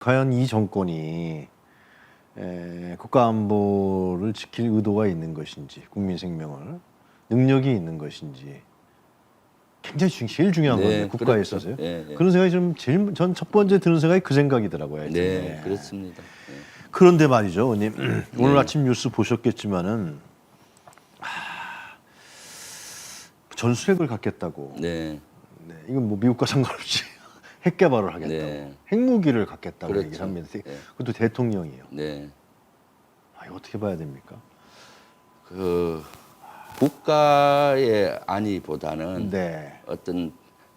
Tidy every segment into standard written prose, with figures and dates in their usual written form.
과연 이 정권이 국가 안보를 지킬 의도가 있는 것인지, 국민 생명을 능력이 있는 것인지 굉장히 제일 중요한 네, 건데 국가에 그렇죠. 있어서요. 예, 예. 그런 생각이 좀 제일 전 첫 번째 드는 생각이 그 생각이더라고요. 하여튼. 네, 그렇습니다. 예. 그런데 말이죠, 의원님. 오늘 네. 아침 뉴스 보셨겠지만은 전술핵을 갖겠다고. 네, 네, 이건 뭐 미국과 상관없이 핵 개발을 하겠다고. 네. 핵무기를 갖겠다고 그렇죠. 얘기를 합니다. 네. 그것도 대통령이에요. 네. 아, 이거 어떻게 봐야 됩니까? 그 국가의 안위보다는 네, 어떤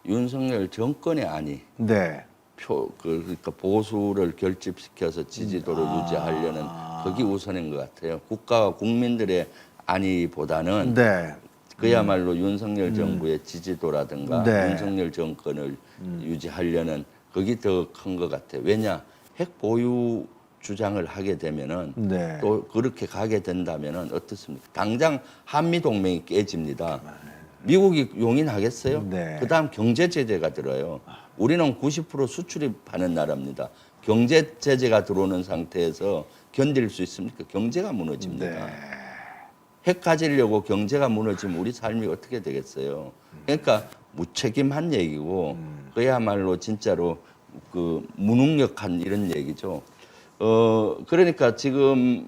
윤석열 정권의 안위, 네, 그러니까 보수를 결집시켜서 지지도를 유지하려는 그게 우선인 것 같아요. 국가와 국민들의 안위보다는 네, 그야말로 윤석열 정부의 지지도라든가 네. 윤석열 정권을 유지하려는 그게 더 큰 것 같아요. 왜냐, 핵 보유 주장을 하게 되면은 네. 또 그렇게 가게 된다면은 어떻습니까? 당장 한미 동맹이 깨집니다. 미국이 용인하겠어요? 네. 그다음 경제 제재가 들어요. 우리는 90% 수출입하는 나라입니다. 경제 제재가 들어오는 상태에서 견딜 수 있습니까? 경제가 무너집니다. 네. 핵 가지려고 경제가 무너지면 우리 삶이 어떻게 되겠어요? 그러니까 무책임한 얘기고 그야말로 진짜로 그 무능력한 이런 얘기죠. 그러니까 지금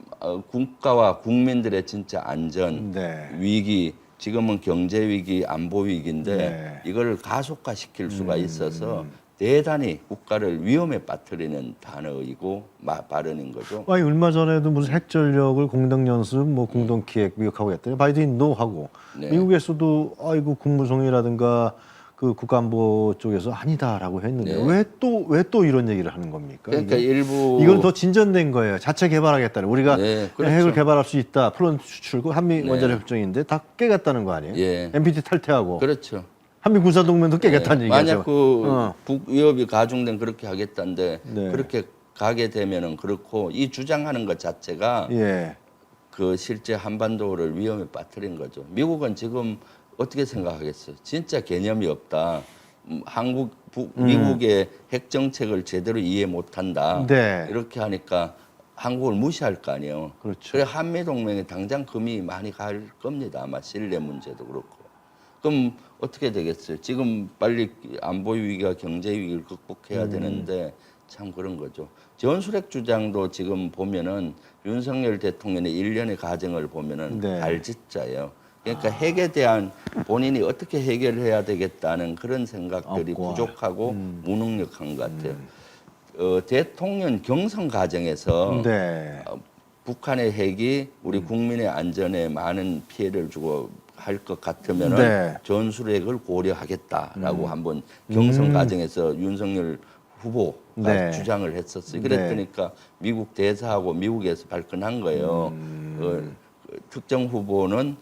국가와 국민들의 진짜 안전 네. 위기, 지금은 경제 위기, 안보 위기인데 네. 이걸 가속화시킬 수가 있어서 대단히 국가를 위험에 빠뜨리는 단어이고 발언인 거죠. 아니 얼마 전에도 무슨 핵전력을 공동 연습, 뭐 공동 기획 미국하고 했더니 바이든이 노하고 네. 미국에서도 아이고 국무총리라든가 그 국가안보 쪽에서 아니다라고 했는데 네. 왜 또 이런 얘기를 하는 겁니까? 그러니까 이게? 일부 이건 더 진전된 거예요. 자체 개발하겠다는 우리가 네, 그렇죠. 핵을 개발할 수 있다. 플랜 수출고 한미 네. 원자력 협정인데 다 깨겠다는 거 아니에요? 예. NPT 탈퇴하고 그렇죠. 한미 군사 동맹도 깨겠다는 얘기죠. 만약 그 어. 북위협이 가중된 그렇게 하겠다는데 네. 그렇게 가게 되면은 그렇고 이 주장하는 것 자체가 예. 그 실제 한반도를 위험에 빠뜨린 거죠. 미국은 지금 어떻게 생각하겠어요? 진짜 개념이 없다. 미국의 핵 정책을 제대로 이해 못한다. 네. 이렇게 하니까 한국을 무시할 거 아니에요. 그렇죠. 그래 한미 동맹에 당장 금이 많이 갈 겁니다. 아마 신뢰 문제도 그렇고. 그럼 어떻게 되겠어요? 지금 빨리 안보 위기와 경제 위기를 극복해야 되는데 참 그런 거죠. 전술핵 주장도 지금 보면은 윤석열 대통령의 일련의 과정을 보면은 네. 발짓자예요. 그러니까 핵에 대한 본인이 어떻게 해결해야 되겠다는 그런 생각들이 없고. 부족하고 무능력한 것 같아요. 대통령 경선 과정에서 네. 북한의 핵이 우리 국민의 안전에 많은 피해를 주고 할 것 같으면은 네. 전술핵을 고려하겠다라고 한번 경선 과정에서 윤석열 후보가 네. 주장을 했었어요. 그랬더니까 미국 대사하고 미국에서 발끈한 거예요. 특정 후보는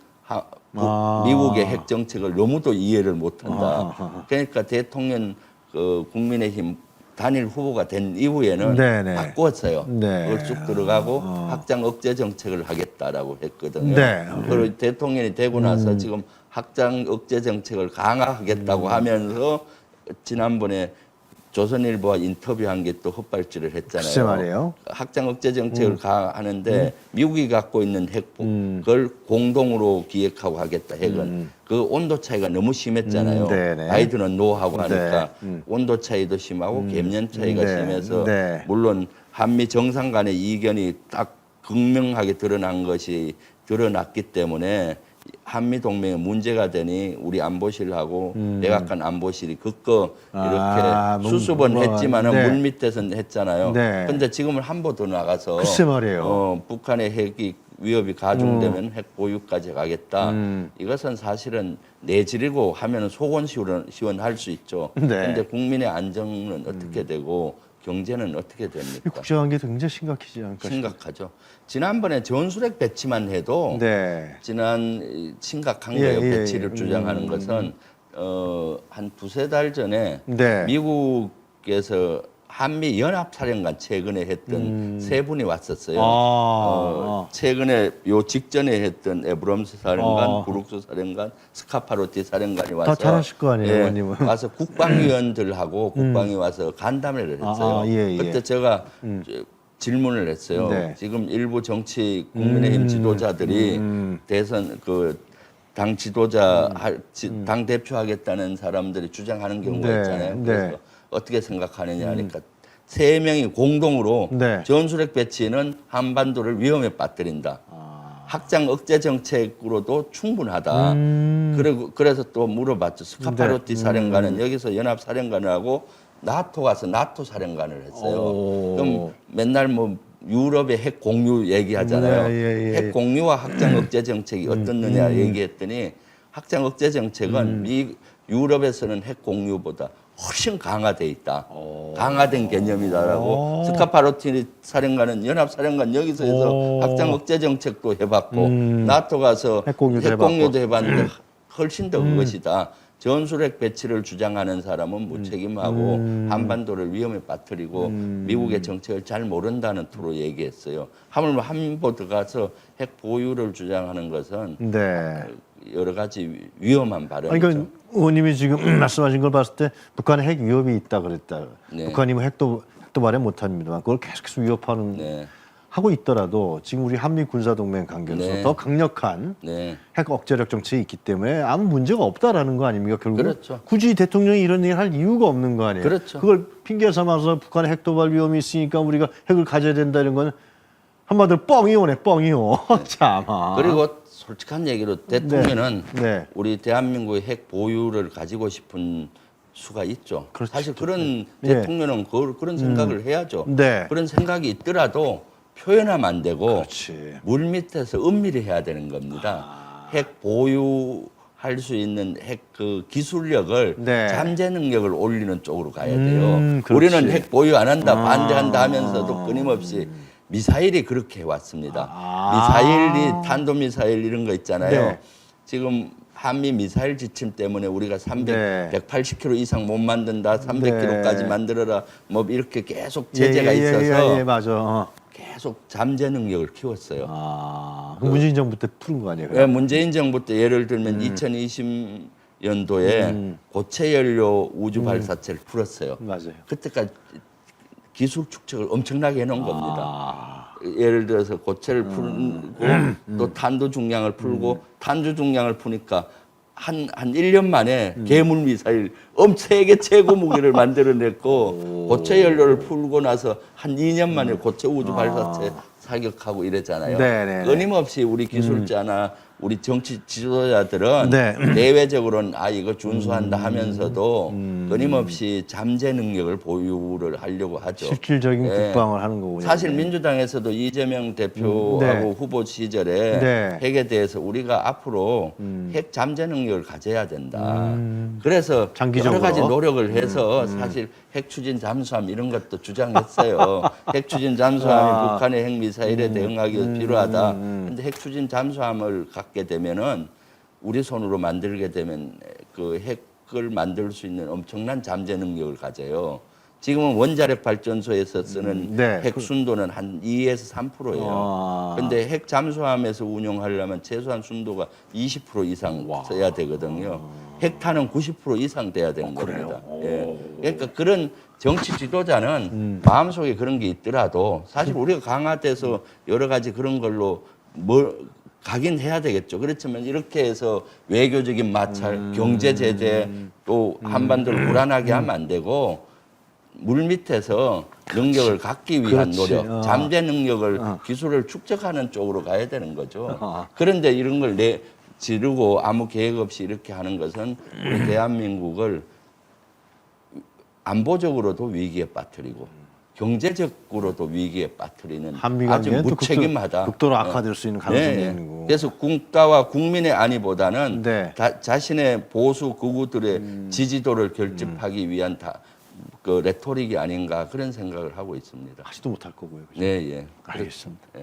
미국의 핵 정책을 너무도 이해를 못한다. 그러니까 대통령 국민의힘 단일 후보가 된 이후에는 네네. 바꿨어요. 네. 그걸 쭉 들어가고 확장 억제 정책을 하겠다라고 했거든요. 네. 그리고 대통령이 되고 나서 지금 확장 억제 정책을 강화하겠다고 하면서 지난번에 조선일보와 인터뷰한 게 또 헛발질을 했잖아요. 글쎄 말이에요. 확장 억제 정책을 강화하는데 미국이 갖고 있는 핵 그걸 공동으로 기획하고 하겠다. 핵은 그 온도 차이가 너무 심했잖아요. 네네. 바이든은 노하고 하니까 네. 온도 차이도 심하고 감년 차이가 네. 심해서 네. 물론 한미 정상 간의 이견이 딱 극명하게 드러난 것이 드러났기 때문에 한미 동맹에 문제가 되니 우리 안보실하고 백악관 안보실이 그거 이렇게 수습은 했지만은 네. 물 밑에서는 했잖아요. 네. 근데 지금은 한보 더 나가서 글쎄 말이에요. 북한의 핵이 위협이 가중되면 핵 보유까지 가겠다. 이것은 사실은 내지르고 하면은 속은 시원할 수 있죠. 네. 근데 국민의 안정은 어떻게 되고 경제는 어떻게 이 됩니까? 국제관계 굉장히 심각해지지 않을까 싶어요. 심각하죠. 지난번에 전술핵 배치만 해도 네. 심각한 예, 거예요. 예, 배치를 예. 주장하는 것은 한 두세 달 전에 네. 미국에서 한미 연합사령관 최근에 했던 세 분이 왔었어요. 아. 최근에 요 직전에 했던 에브럼스 사령관, 어. 브룩스 사령관, 스카파로티 사령관이 다 와서 잘하실 거 아니에요, 의원님은. 와서 국방위원들하고 국방이 와서 간담회를 했어요. 예. 그때 제가 질문을 했어요. 네. 지금 일부 정치 국민의힘 지도자들이 대선 당 지도자 당 대표 하겠다는 사람들이 주장하는 경우가 네, 있잖아요. 네. 그래서 어떻게 생각하느냐 하니까 세 명이 공동으로 네. 전술핵 배치는 한반도를 위험에 빠뜨린다. 확장 억제 정책으로도 충분하다. 그래서 또 물어봤죠. 스카파로티 네. 사령관은 여기서 연합 사령관을 하고 나토 가서 나토 사령관을 했어요. 오. 그럼 맨날 뭐 유럽의 핵 공유 얘기하잖아요. 네, 예. 핵 공유와 확장 억제 정책이 어떻느냐 얘기했더니 확장 억제 정책은 유럽에서는 핵 공유보다 훨씬 강화돼 있다. 강화된 개념이다라고 스카파로티 사령관은 연합 사령관 여기서 해서 확장 억제 정책도 해봤고 나토 가서 핵 공유도 해봤는데 훨씬 더 그것이다. 전술핵 배치를 주장하는 사람은 무책임하고 한반도를 위험에 빠뜨리고 미국의 정책을 잘 모른다는 투로 얘기했어요. 하물며 한보 들어가서 핵 보유를 주장하는 것은 네. 여러 가지 위험한 발언이죠. 그러니까 의원님이 지금 말씀하신 걸 봤을 때 북한에 핵 위협이 있다 그랬다. 네. 북한이 뭐 핵도 말해 못합니다만 그걸 계속해서 위협하는 네. 하고 있더라도 지금 우리 한미 군사 동맹 관계로서 네. 더 강력한 네. 핵 억제력 정책이 있기 때문에 아무 문제가 없다라는 거 아닙니까? 결국 그렇죠. 굳이 대통령이 이런 얘기를 할 이유가 없는 거 아니에요? 그렇죠. 그걸 핑계 삼아서 북한의 핵 도발 위험이 있으니까 우리가 핵을 가져야 된다는 건 한마디로 뻥이오네, 뻥이오. 참아. 그리고 솔직한 얘기로 대통령은 네. 우리 대한민국의 핵 보유를 가지고 싶은 수가 있죠. 그렇죠. 사실 그런 예. 대통령은 그런 생각을 해야죠. 네. 그런 생각이 있더라도 표현하면 안 되고 그렇지. 물 밑에서 은밀히 해야 되는 겁니다. 핵 보유할 수 있는 핵 기술력을 네. 잠재 능력을 올리는 쪽으로 가야 돼요. 그렇지. 우리는 핵 보유 안 한다, 반대한다 하면서도 끊임없이 미사일이 그렇게 해왔습니다. 미사일이 탄도미사일 이런 거 있잖아요. 네. 지금 한미 미사일 지침 때문에 우리가 네. 180km 이상 못 만든다, 300km까지 네. 만들어라, 뭐 이렇게 계속 제재가 있어서 예, 맞아. 계속 잠재 능력을 키웠어요. 그 문재인 정부 때 푸른 거 아니에요? 왜 문재인 정부 때 예를 들면 2020년도에 고체 연료 우주 발사체를 풀었어요. 맞아요. 그때까지 기술 축적을 엄청나게 해놓은 겁니다. 예를 들어서 고체를 풀고 또 탄도 중량을 풀고 탄두 중량을 푸니까 한 1년 만에 괴물 미사일 세계 최고 무기를 만들어냈고 고체 연료를 풀고 나서 한 2년 만에 고체 우주 발사체 사격하고 이랬잖아요. 네네네. 끊임없이 우리 기술자나 우리 정치 지도자들은 네. 내외적으로는 이거 준수한다 하면서도 끊임없이 잠재 능력을 보유를 하려고 하죠. 실질적인 네. 국방을 하는 거군요. 사실 민주당에서도 이재명 대표하고 네. 후보 시절에 네. 핵에 대해서 우리가 앞으로 핵 잠재 능력을 가져야 된다. 그래서 장기적으로. 여러 가지 노력을 해서 사실 핵 추진 잠수함 이런 것도 주장했어요. 핵 추진 잠수함이 북한의 핵 미사일에 대응하기 위해서 필요하다. 근데 핵 추진 잠수함을 갖게 되면은 우리 손으로 만들게 되면 그 핵을 만들 수 있는 엄청난 잠재 능력을 가져요. 지금은 원자력 발전소에서 쓰는 네. 핵 순도는 한 2에서 3%예요. 근데 핵 잠수함에서 운용하려면 최소한 순도가 20% 이상 써야 되거든요. 핵탄은 90% 이상 돼야 되는 겁니다. 예. 그러니까 그런 정치 지도자는 마음속에 그런 게 있더라도 사실 우리가 강화돼서 여러 가지 그런 걸로 가긴 해야 되겠죠. 그렇지만 이렇게 해서 외교적인 마찰, 경제 제재, 또 한반도를 불안하게 하면 안 되고 물 밑에서 능력을 갖기 위한 그렇지. 노력, 잠재 능력을 기술을 축적하는 쪽으로 가야 되는 거죠. 그런데 이런 걸 지르고 아무 계획 없이 이렇게 하는 것은 우리 대한민국을 안보적으로도 위기에 빠뜨리고 경제적으로도 위기에 빠뜨리는 한미 아주 관계는 또 무책임하다. 극도로 악화될 수 있는 가능성이 네. 있는 거고. 그래서 국가와 국민의 안위보다는 네. 자신의 보수 극우들의 지지도를 결집하기 위한 그 레토릭이 아닌가 그런 생각을 하고 있습니다. 하지도 못할 거고요. 그죠? 네, 예. 알겠습니다.